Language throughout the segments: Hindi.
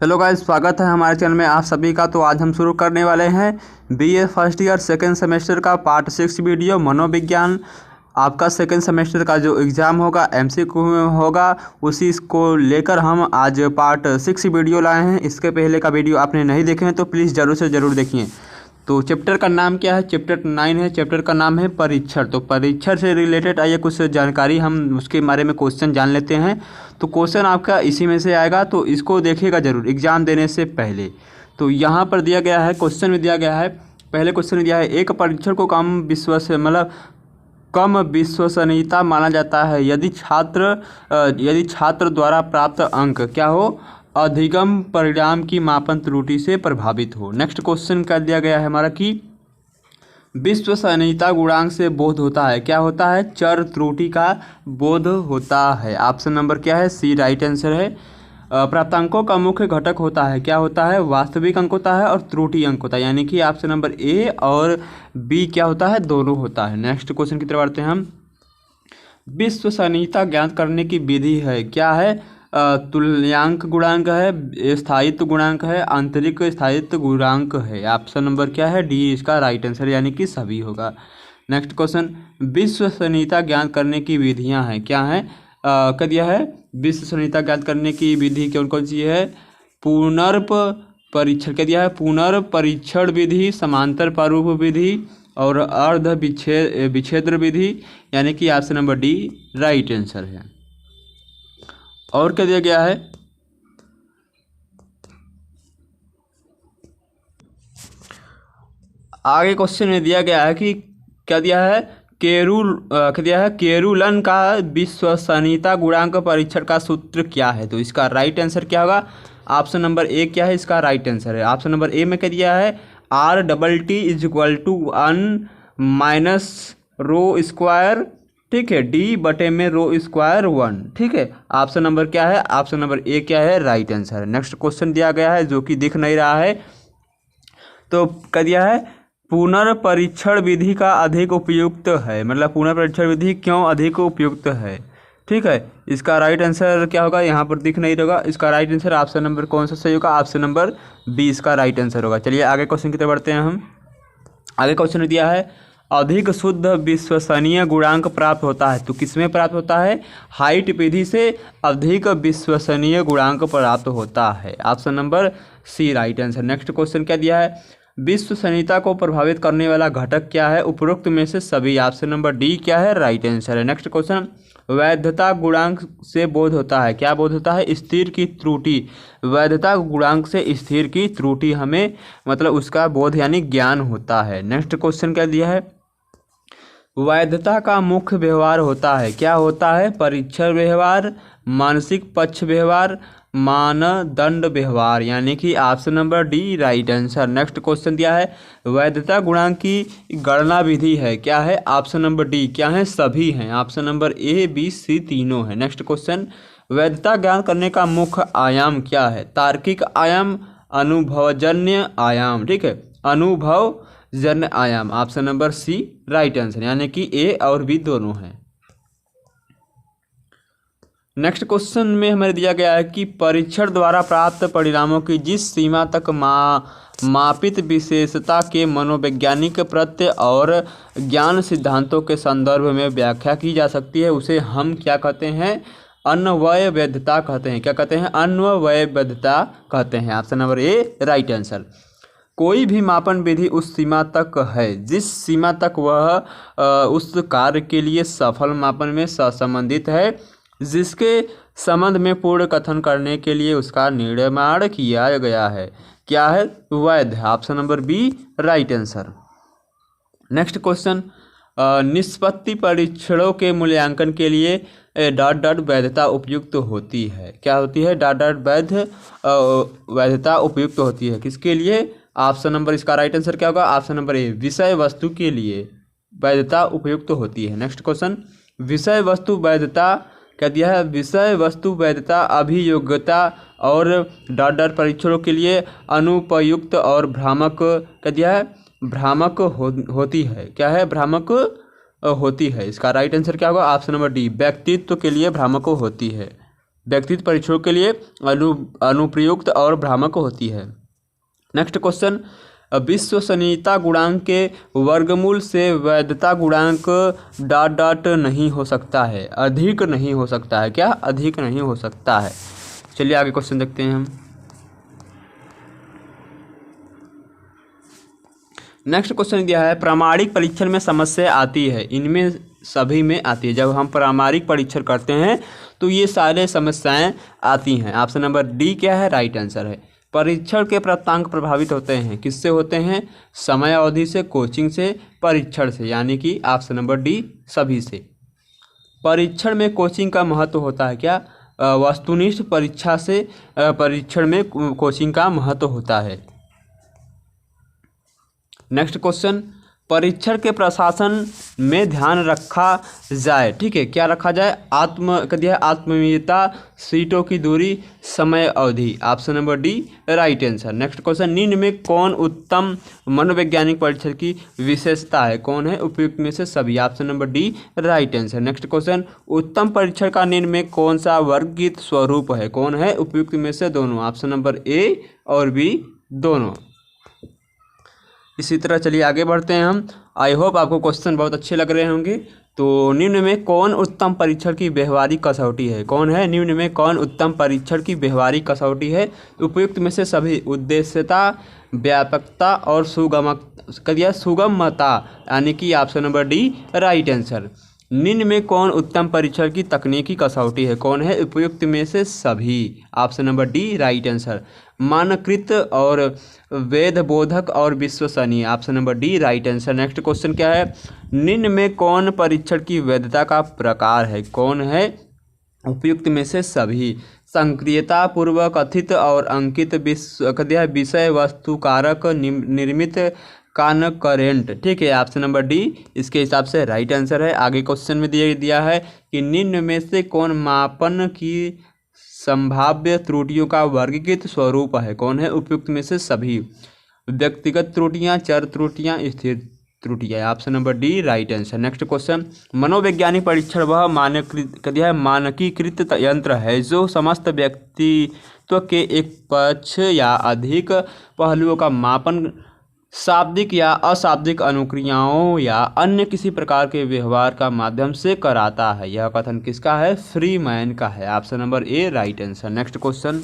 हेलो गाइस, स्वागत है हमारे चैनल में आप सभी का। तो आज हम शुरू करने वाले हैं BA first year second semester का पार्ट 6 वीडियो मनोविज्ञान। आपका सेकेंड सेमेस्टर का जो एग्ज़ाम होगा एमसीक्यू में होगा, उसी को लेकर हम आज पार्ट 6 वीडियो लाए हैं। इसके पहले का वीडियो आपने नहीं देखे हैं तो प्लीज़ ज़रूर से ज़रूर देखिए। तो चैप्टर का नाम क्या है? चैप्टर 9 है। चैप्टर का नाम है परीक्षण। तो परीक्षण से रिलेटेड आइए कुछ जानकारी हम उसके बारे में क्वेश्चन जान लेते हैं। तो क्वेश्चन आपका इसी में से आएगा, तो इसको देखिएगा ज़रूर एग्ज़ाम देने से पहले। तो यहाँ पर दिया गया है, क्वेश्चन में दिया गया है, पहले क्वेश्चन में दिया है एक परीक्षण को कम विश्वसनीयता माना जाता है यदि छात्र द्वारा प्राप्त अंक क्या हो, अधिगम परिणाम की मापन त्रुटि से प्रभावित हो। नेक्स्ट क्वेश्चन क्या दिया गया है हमारा कि विश्वसनीयता गुणांक से बोध होता है, क्या होता है? चर त्रुटि का बोध होता है। ऑप्शन नंबर क्या है? सी राइट आंसर है। प्राप्तांकों का मुख्य घटक होता है, क्या होता है? वास्तविक अंक होता है और त्रुटि अंक होता है, यानी कि ऑप्शन नंबर ए और बी क्या होता है? दोनों होता है। नेक्स्ट क्वेश्चन की तरफ बढ़ते हैं हम। विश्वसनीयता ज्ञात करने की विधि है, क्या है? तुल्यांक गुणांक है, स्थायित्व गुणांक है, आंतरिक स्थायित्व गुणांक है। ऑप्शन नंबर क्या है? डी इसका राइट आंसर यानी कि सभी होगा। नेक्स्ट क्वेश्चन, विश्वसनीयता ज्ञात करने की विधियां हैं, क्या है? क्या दिया है? विश्वसनीयता ज्ञात करने की विधि कौन कौन सी है? परीक्षण क्या दिया है? पुनर्परीक्षण विधि, समांतर प्रारूप विधि और अर्ध विच्छेद्र विधि, यानी कि option number D right answer है। और क्या दिया गया है? आगे क्वेश्चन में दिया गया है कि क्या दिया है? केरुलन का विश्वसनीयता गुणांक परीक्षण का सूत्र क्या है? तो इसका राइट आंसर क्या होगा? ऑप्शन नंबर ए क्या है? इसका राइट आंसर है। ऑप्शन नंबर ए में क्या दिया है? RTT = 1 - रो स्क्वायर, ठीक है, डी बटे में रो स्क्वायर 1, ठीक है। ऑप्शन नंबर क्या है? ऑप्शन नंबर ए क्या है? राइट आंसर है। नेक्स्ट क्वेश्चन दिया गया है जो कि दिख नहीं रहा है, तो क्या दिया है? पुनर्परीक्षण विधि का अधिक उपयुक्त है, मतलब पुनर्परीक्षण विधि क्यों अधिक उपयुक्त है, ठीक है। इसका राइट आंसर क्या होगा? यहाँ पर दिख नहीं होगा। इसका राइट आंसर ऑप्शन नंबर कौन सा सही होगा? ऑप्शन नंबर बी इसका राइट आंसर होगा। चलिए आगे क्वेश्चन की तरफ बढ़ते हैं हम। आगे क्वेश्चन दिया है अधिक शुद्ध विश्वसनीय गुणांक प्राप्त होता है, तो किसमें प्राप्त होता है? हाइट विधि से अधिक विश्वसनीय गुणांक प्राप्त होता है। Option number C right answer. Next question क्या दिया है? विश्वसनीयता को प्रभावित करने वाला घटक क्या है? उपरोक्त में से सभी। ऑप्शन नंबर डी क्या है? राइट आंसर है। नेक्स्ट क्वेश्चन, वैधता गुणांक से बोध होता है, क्या बोध होता है? स्थिर की त्रुटि। वैधता गुणांक से स्थिर की त्रुटि हमें मतलब उसका बोध यानी ज्ञान होता है। नेक्स्ट क्वेश्चन क्या दिया है? वैधता का मुख्य व्यवहार होता है, क्या होता है? परीक्षण व्यवहार, मानसिक पक्ष व्यवहार, मानदंड व्यवहार, यानी कि option number D right answer. Next question दिया है वैधता गुणांक की गणना विधि है, क्या है? ऑप्शन नंबर डी क्या है? सभी हैं। Option number A B C तीनों है। नेक्स्ट क्वेश्चन, वैधता ज्ञान करने का मुख्य आयाम क्या है? तार्किक आयाम, अनुभवजन्य आयाम, ठीक है, अनुभवजन्य आयाम। Option number C right answer, यानी कि ए और बी दोनों हैं। नेक्स्ट क्वेश्चन में हमें दिया गया है कि परीक्षण द्वारा प्राप्त परिणामों की जिस सीमा तक मापित विशेषता के मनोवैज्ञानिक प्रत्यय और ज्ञान सिद्धांतों के संदर्भ में व्याख्या की जा सकती है, उसे हम क्या कहते हैं? अन्वय वैधता कहते हैं। क्या कहते हैं? अन्वय वैधता कहते हैं। ऑप्शन नंबर ए राइट आंसर। कोई भी मापन विधि उस सीमा तक है जिस सीमा तक वह उस कार्य के लिए सफल मापन में संबंधित है, जिसके संबंध में पूर्ण कथन करने के लिए उसका निर्माण किया गया है, क्या है? वैध। Option number B right answer. Next question, निष्पत्ति परीक्षणों के मूल्यांकन के लिए वैधता उपयुक्त होती है, क्या होती है? वैधता उपयुक्त होती है किसके लिए? ऑप्शन नंबर इसका राइट आंसर क्या होगा? ऑप्शन नंबर ए विषय वस्तु के लिए वैधता उपयुक्त होती है। नेक्स्ट क्वेश्चन, विषय वस्तु वैधता क्या दिया है? विषय वस्तु वैधता अभियोग्यता और परीक्षणों के लिए अनुपयुक्त और भ्रामक क्या दिया है? भ्रामक होती है, क्या है? भ्रामक होती है। इसका राइट आंसर क्या होगा? ऑप्शन नंबर डी व्यक्तित्व के लिए भ्रामक होती है। व्यक्तिगत परीक्षणों के लिए अनुप्रयुक्त और भ्रामक होती है। नेक्स्ट क्वेश्चन, विश्वसनीयता गुणांक के वर्गमूल से वैधता गुणांक डॉट डॉट नहीं हो सकता है, अधिक नहीं हो सकता है। क्या? अधिक नहीं हो सकता है। चलिए आगे क्वेश्चन देखते हैं हम। नेक्स्ट क्वेश्चन दिया है, प्रामाणिक परीक्षण में समस्या आती है, इनमें सभी में आती है। जब हम प्रामाणिक परीक्षण करते हैं तो ये सारे समस्याएं आती हैं। ऑप्शन नंबर डी क्या है? राइट आंसर है। परीक्षण के प्राप्तांक प्रभावित होते हैं, किससे होते हैं? समय अवधि से, कोचिंग से, परीक्षण से, यानी कि ऑप्शन नंबर डी सभी से। परीक्षण में कोचिंग का महत्व होता है। क्या? वस्तुनिष्ठ परीक्षा से परीक्षण में कोचिंग का महत्व होता है। नेक्स्ट क्वेश्चन, परीक्षण के प्रशासन में ध्यान रखा जाए, ठीक है, क्या रखा जाए? आत्मीयता, सीटों की दूरी, समय अवधि। Option number D right answer. Next question, निम्न में कौन उत्तम मनोवैज्ञानिक परीक्षण की विशेषता है? कौन है? उपयुक्त में से सभी। Option number D right answer. Next question, उत्तम परीक्षण का निम्न में कौन सा वर्गीकृत स्वरूप है? कौन है? उपयुक्त में से दोनों। ऑप्शन नंबर ए और बी दोनों। इसी तरह चलिए आगे बढ़ते हैं हम। आई होप आपको क्वेश्चन बहुत अच्छे लग रहे होंगे। तो निम्न में कौन उत्तम परीक्षण की व्यवहारिक कसौटी है? कौन है? निम्न में कौन उत्तम परीक्षण की व्यवहारिक कसौटी है? उपयुक्त में से सभी। उद्देश्यता, व्यापकता और सुगमता, यानी कि option number D right answer. निम्न में कौन उत्तम परीक्षण की तकनीकी कसौटी है? कौन है? उपयुक्त में से सभी। Option number D right answer. मानकृत और वेदबोधक और विश्वसनीय। Option number D right answer. Next question क्या है? निम्न में कौन परीक्षण की वैधता का प्रकार है? कौन है? उपयुक्त में से सभी। संक्रियता, पूर्व कथित और अंकित विषय वस्तु कारक निर्मित कॉनकरेंट, ठीक है। ऑप्शन नंबर डी इसके हिसाब से राइट आंसर है। आगे क्वेश्चन में दिया है कि निम्न में से कौन मापन की संभाव्य त्रुटियों का वर्गीकृत स्वरूप है? कौन है? उपयुक्त में से सभी। व्यक्तिगत त्रुटियां, चर त्रुटियां, स्थिर त्रुटियां। Option number D right answer. Next question, मनोवैज्ञानिक परीक्षण वह मानकीकृत यंत्र है जो समस्त व्यक्तित्व के एक पक्ष या अधिक पहलुओं का मापन शाब्दिक या अशाब्दिक अनुक्रियाओं या अन्य किसी प्रकार के व्यवहार का माध्यम से कराता है। यह कथन किसका है? फ्रीमैन का है। ऑप्शन नंबर ए राइट आंसर। नेक्स्ट क्वेश्चन,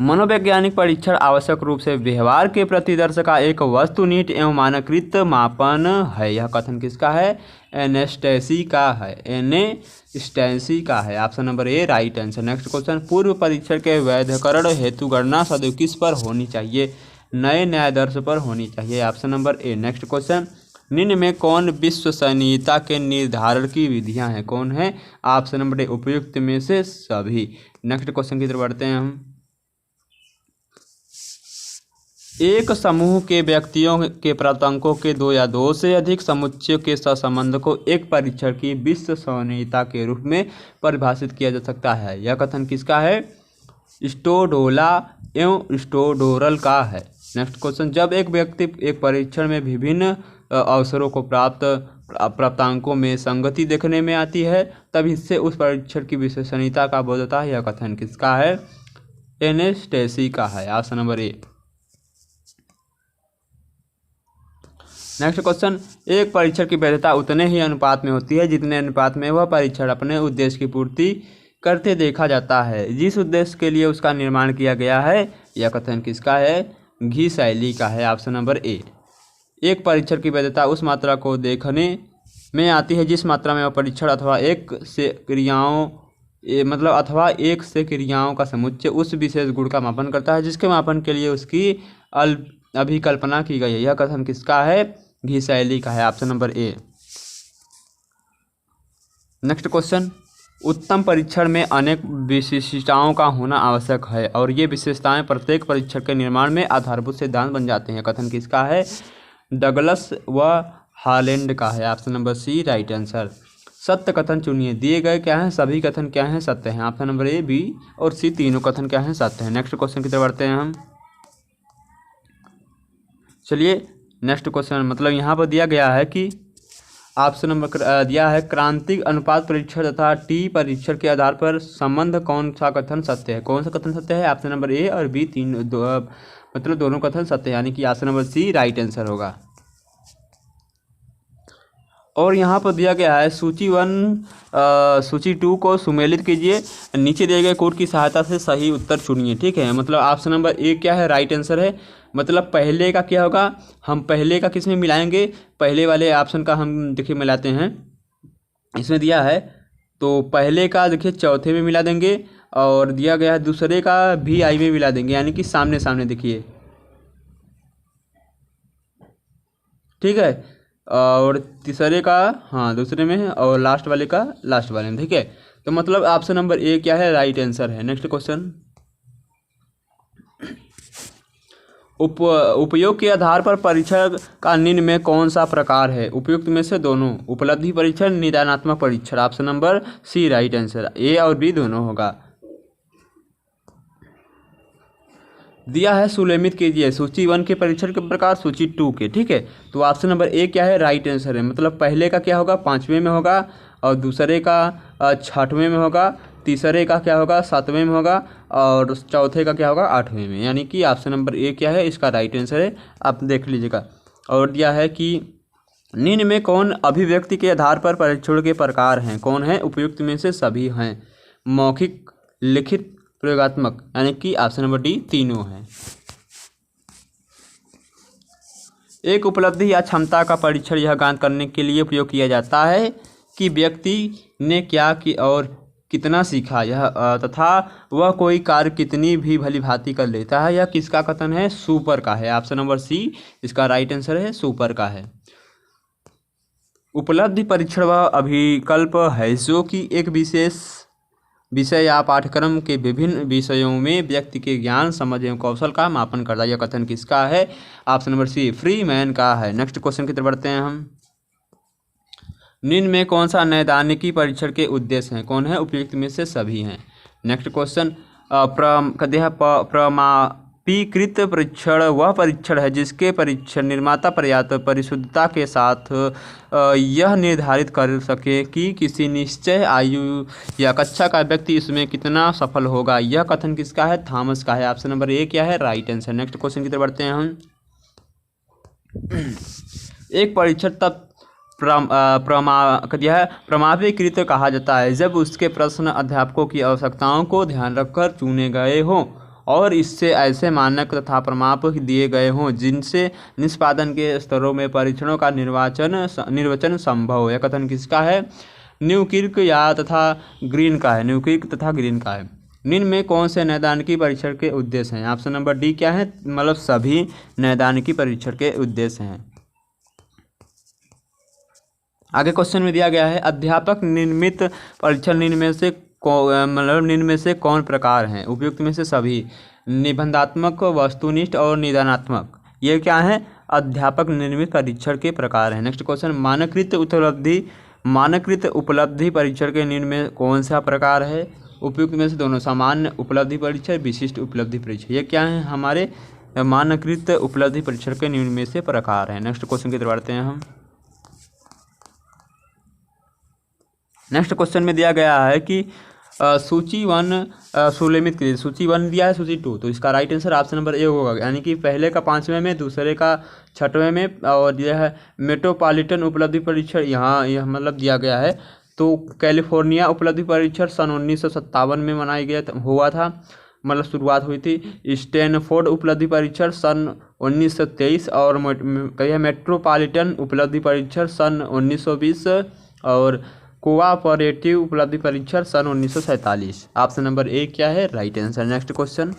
मनोवैज्ञानिक परीक्षण आवश्यक रूप से व्यवहार के प्रतिदर्श का एक वस्तुनिष्ठ एवं मानकीकृत मापन है। यह कथन किसका है? एनेस्टेसी का है। एनेस्टेसी का है। ऑप्शन नंबर ए राइट आंसर। नेक्स्ट क्वेश्चन, पूर्व परीक्षण के वैधकरण हेतु गणना सदैव किस पर होनी चाहिए? नए न्यायादर्श पर होनी चाहिए। ऑप्शन नंबर ए। नेक्स्ट क्वेश्चन, निम्न में कौन विश्वसनीयता के निर्धारण की विधियां हैं? कौन है? ऑप्शन नंबर ए उपयुक्त में से सभी। नेक्स्ट क्वेश्चन की तरफ बढ़ते हैं हम। एक समूह के व्यक्तियों के प्राप्तांकों के दो या दो से अधिक समुच्चयों के सहसंबंध को एक परीक्षण की विश्वसनीयता के रूप में परिभाषित किया जा सकता है। यह कथन किसका है? स्टोडोला एवं स्टोडोरल का है। नेक्स्ट क्वेश्चन, जब एक व्यक्ति एक परीक्षण में विभिन्न अवसरों को प्राप्तांकों में संगति देखने में आती है तब इससे उस परीक्षण की विश्वसनीयता का बोध होता है। यह कथन किसका है? एनेस्टेसी का है। ऑप्शन नंबर ए। नेक्स्ट क्वेश्चन, एक परीक्षण की वैधता उतने ही अनुपात में होती है जितने अनुपात में वह परीक्षण अपने उद्देश्य की पूर्ति करते देखा जाता है जिस उद्देश्य के लिए उसका निर्माण किया गया है। यह कथन किसका है? घिसैली का है। ऑप्शन नंबर ए। एक परीक्षण की वैधता उस मात्रा को देखने में आती है जिस मात्रा में वह परीक्षण अथवा एक से क्रियाओं का समुच्चय उस विशेष गुण का मापन करता है जिसके मापन के लिए उसकी अभिकल्पना की गई है। यह कथन किसका है? घिसैली का है। ऑप्शन नंबर ए। नेक्स्ट क्वेश्चन, उत्तम परीक्षण में अनेक विशिष्टताओं का होना आवश्यक है और ये विशेषताएं प्रत्येक परीक्षण के निर्माण में आधारभूत सिद्धांत बन जाते हैं। कथन किसका है? डगलस व हॉलैंड का है। Option number C right answer. सत्य कथन चुनिए। दिए गए क्या हैं? सभी कथन क्या हैं? सत्य हैं। ऑप्शन नंबर ए, बी और सी तीनों कथन क्या हैं? सत्य हैं। नेक्स्ट क्वेश्चन की तरफ बढ़ते हैं हम। चलिए नेक्स्ट क्वेश्चन, मतलब यहाँ पर दिया गया है कि ऑप्शन नंबर दिया है क्रांतिक अनुपात परीक्षण तथा टी परीक्षण के आधार पर संबंध कौन सा कथन सत्य है। कौन सा कथन सत्य है? ऑप्शन नंबर ए और बी मतलब दोनों कथन सत्य है, यानी कि option number C right answer होगा। और यहाँ पर दिया गया है सूची 1 सूची 2 को सुमेलित कीजिए, नीचे दिए गए कोड की सहायता से सही उत्तर चुनिए। ठीक है, मतलब ऑप्शन नंबर ए क्या है? राइट आंसर है। मतलब पहले का क्या होगा? हम पहले का किस में मिलाएंगे? पहले वाले ऑप्शन का हम देखिए मिलाते हैं, इसमें दिया है तो पहले का देखिए चौथे में मिला देंगे, और दिया गया है दूसरे का भी आई में मिला देंगे, यानी कि सामने सामने देखिए। ठीक है, और तीसरे का हाँ दूसरे में है, और लास्ट वाले का लास्ट वाले में। ठीक है, तो मतलब ऑप्शन नंबर ए क्या है? राइट आंसर है। नेक्स्ट क्वेश्चन, उपयोग के आधार पर परीक्षण का निम्न में कौन सा प्रकार है? उपयुक्त में से दोनों, उपलब्धि परीक्षण, निदानात्मक परीक्षण। Option number C right answer, A और बी दोनों होगा। दिया है सुलेमित कीजिए सूची 1 के परीक्षण के प्रकार, सूची 2 के। ठीक है, तो ऑप्शन नंबर ए क्या है? राइट आंसर है। मतलब पहले का क्या होगा? 5वें में होगा, और दूसरे का 6वें में होगा, तीसरे का क्या होगा? 7वें में होगा, और चौथे का क्या होगा? 8वें में, यानी कि ऑप्शन नंबर ए क्या है? इसका राइट आंसर है। आप देख लीजिएगा। और दिया है कि निम्न में कौन अभिव्यक्ति के आधार पर परीक्षण के प्रकार हैं? कौन है? उपयुक्त में से सभी हैं, मौखिक, लिखित, प्रयोगात्मक, यानी कि ऑप्शन नंबर डी तीनों हैं। एक उपलब्धि या क्षमता का परीक्षण यह ज्ञात करने के लिए उपयोग किया जाता है कि व्यक्ति ने क्या की और कितना सीखा, यह तथा वह कोई कार्य कितनी भी भली भांति कर लेता है। यह किसका कथन है? सुपर का है। ऑप्शन नंबर सी इसका राइट आंसर है, सुपर का है। उपलब्धि परीक्षण वह अभिकल्प है जो कि एक विशेष विषय या पाठ्यक्रम के विभिन्न विषयों में व्यक्ति के ज्ञान, समझ एवं कौशल का मापन करता है। यह कथन किसका है? ऑप्शन नंबर सी फ्रीमैन का है। नेक्स्ट क्वेश्चन की तरफ बढ़ते हैं हम। निम्न में कौन सा नैदानिकी परीक्षण के उद्देश्य हैं? कौन है? उपयुक्त में से सभी हैं। नेक्स्ट क्वेश्चन, प्रमाणीकृत परीक्षण वह परीक्षण है जिसके परीक्षण निर्माता पर्याप्त परिशुद्धता के साथ यह निर्धारित कर सके कि किसी निश्चय आयु या कक्षा का व्यक्ति इसमें कितना सफल होगा। यह कथन किसका है? थॉमस का है। ऑप्शन नंबर ए क्या है? Right answer. नेक्स्ट क्वेश्चन की तरफ बढ़ते हैं हम। एक परीक्षण तब प्रमाणीकृत कहा जाता है जब उसके प्रश्न अध्यापकों की आवश्यकताओं को ध्यान रखकर चुने गए हों और इससे ऐसे मानक तथा प्रमाप दिए गए हों जिनसे निष्पादन के स्तरों में परीक्षणों का निर्वचन संभव हो। यह कथन किसका है? न्यूकिर्क या तथा ग्रीन का है। न्यूकिर्क तथा ग्रीन का है। निम्न में कौन से नैदानिकी परीक्षण के उद्देश्य हैं? ऑप्शन नंबर डी क्या है? मतलब सभी नैदानिकी परीक्षण के उद्देश्य हैं। आगे क्वेश्चन में दिया गया है अध्यापक निर्मित परीक्षण निम्न में से कौन प्रकार हैं? उपयुक्त में से सभी, निबंधात्मक, वस्तुनिष्ठ और निदानात्मक। ये क्या है? अध्यापक निर्मित परीक्षण के प्रकार हैं। नेक्स्ट क्वेश्चन, मानकृत उपलब्धि परीक्षण के निम्न में कौन सा प्रकार है? उपयुक्त में से दोनों, सामान्य उपलब्धि परीक्षण, विशिष्ट उपलब्धि परीक्षण। ये क्या है? हमारे मानकृत उपलब्धि परीक्षण के निम्न में से प्रकार हैं। नेक्स्ट क्वेश्चन की तरफ बढ़ते हैं हम। नेक्स्ट क्वेश्चन में दिया गया है कि सूची 1 सुलेमित कीजिए। सूची 1 दिया है, सूची 2, तो इसका राइट आंसर ऑप्शन नंबर ए होगा, यानी कि पहले का 5वें में, दूसरे का 6वें में, और यह है मेट्रोपॉलिटन उपलब्धि परीक्षण यह मतलब दिया गया है। तो कैलिफोर्निया उपलब्धि परीक्षण सन 1957 में हुआ था, मतलब शुरुआत हुई थी। स्टैनफोर्ड उपलब्धि परीक्षण सन 1923 और मेट्रोपॉलिटन उपलब्धि परीक्षण सन 1920 और कोऑपरेटिव उपलब्धि परीक्षण सन 1947। ऑप्शन नंबर ए क्या है? Right answer. नेक्स्ट क्वेश्चन,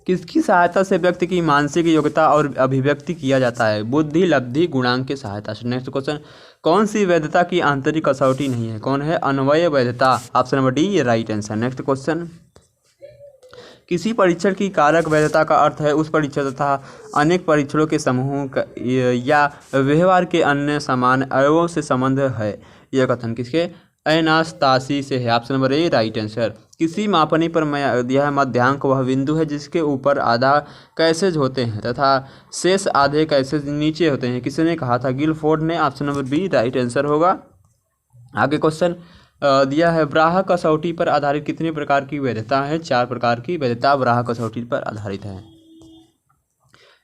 किसकी सहायता से व्यक्ति की मानसिक योग्यता और अभिव्यक्ति किया जाता है? बुद्धि लब्धि गुणांक की सहायता से। नेक्स्ट क्वेश्चन, कौन सी वैधता की आंतरिक कसौटी नहीं है? कौन है? अन्वय वैधता। ऑप्शन नंबर डी ये राइट आंसर। नेक्स्ट क्वेश्चन, किसी परीक्षण की कारक वैधता का अर्थ है उस परीक्षण तथा अनेक परीक्षणों के समूह या व्यवहार के अन्य समान अवयवों से संबंध है। यह कथन किसके? एनास्तासी से है। ऑप्शन नंबर ए राइट आंसर। किसी मापनी पर यह मध्यांक वह बिंदु है जिसके ऊपर आधा कैसेज होते हैं तथा शेष आधे कैसेज नीचे होते हैं। किसने कहा था? गिलफोर्ड ने। Option number B right answer होगा। आगे क्वेश्चन दिया है, ब्राहा कसौटी पर आधारित कितने प्रकार की वैधता है? 4 प्रकार की वैधता ब्राहा कसौटी पर आधारित है।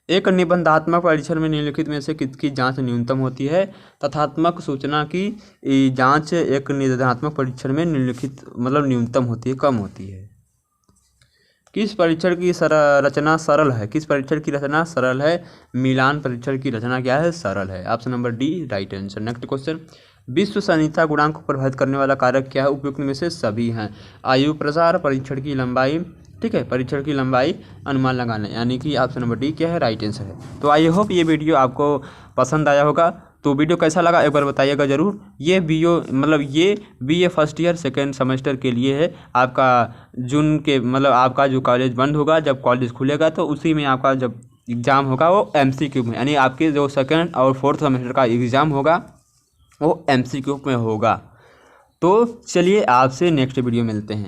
एक निबंधात्मक परीक्षण में निम्नलिखित में से किसकी जांच न्यूनतम होती है? तथ्यात्मक सूचना की जांच एक निबंधात्मक परीक्षण में निम्नलिखित मतलब न्यूनतम होती है, कम होती है। किस परीक्षण की रचना सरल है? किस परीक्षण की रचना सरल है? मिलान परीक्षण की रचना क्या है? सरल है। Option number D right answer. Next question, विश्वसनीयता गुणांक को प्रभावित करने वाला कारक क्या है? उपयुक्त में से सभी हैं। आयु, प्रसार, परीक्षण की लंबाई, ठीक है, परीक्षण की लंबाई, अनुमान लगाना, यानी कि ऑप्शन नंबर डी क्या है? राइट आंसर है। तो आई होप ये वीडियो आपको पसंद आया होगा। तो वीडियो कैसा लगा एक बार बताइएगा ज़रूर। ये वीडियो मतलब ये BA first year second semester के लिए है। आपका जून के मतलब आपका जो कॉलेज बंद होगा, जब कॉलेज खुलेगा तो उसी में आपका जब एग्ज़ाम होगा वो MCQ में, यानी आपके जो सेकेंड और फोर्थ सेमेस्टर का एग्ज़ाम होगा वो MCQ में होगा। तो चलिए आपसे नेक्स्ट वीडियो मिलते हैं।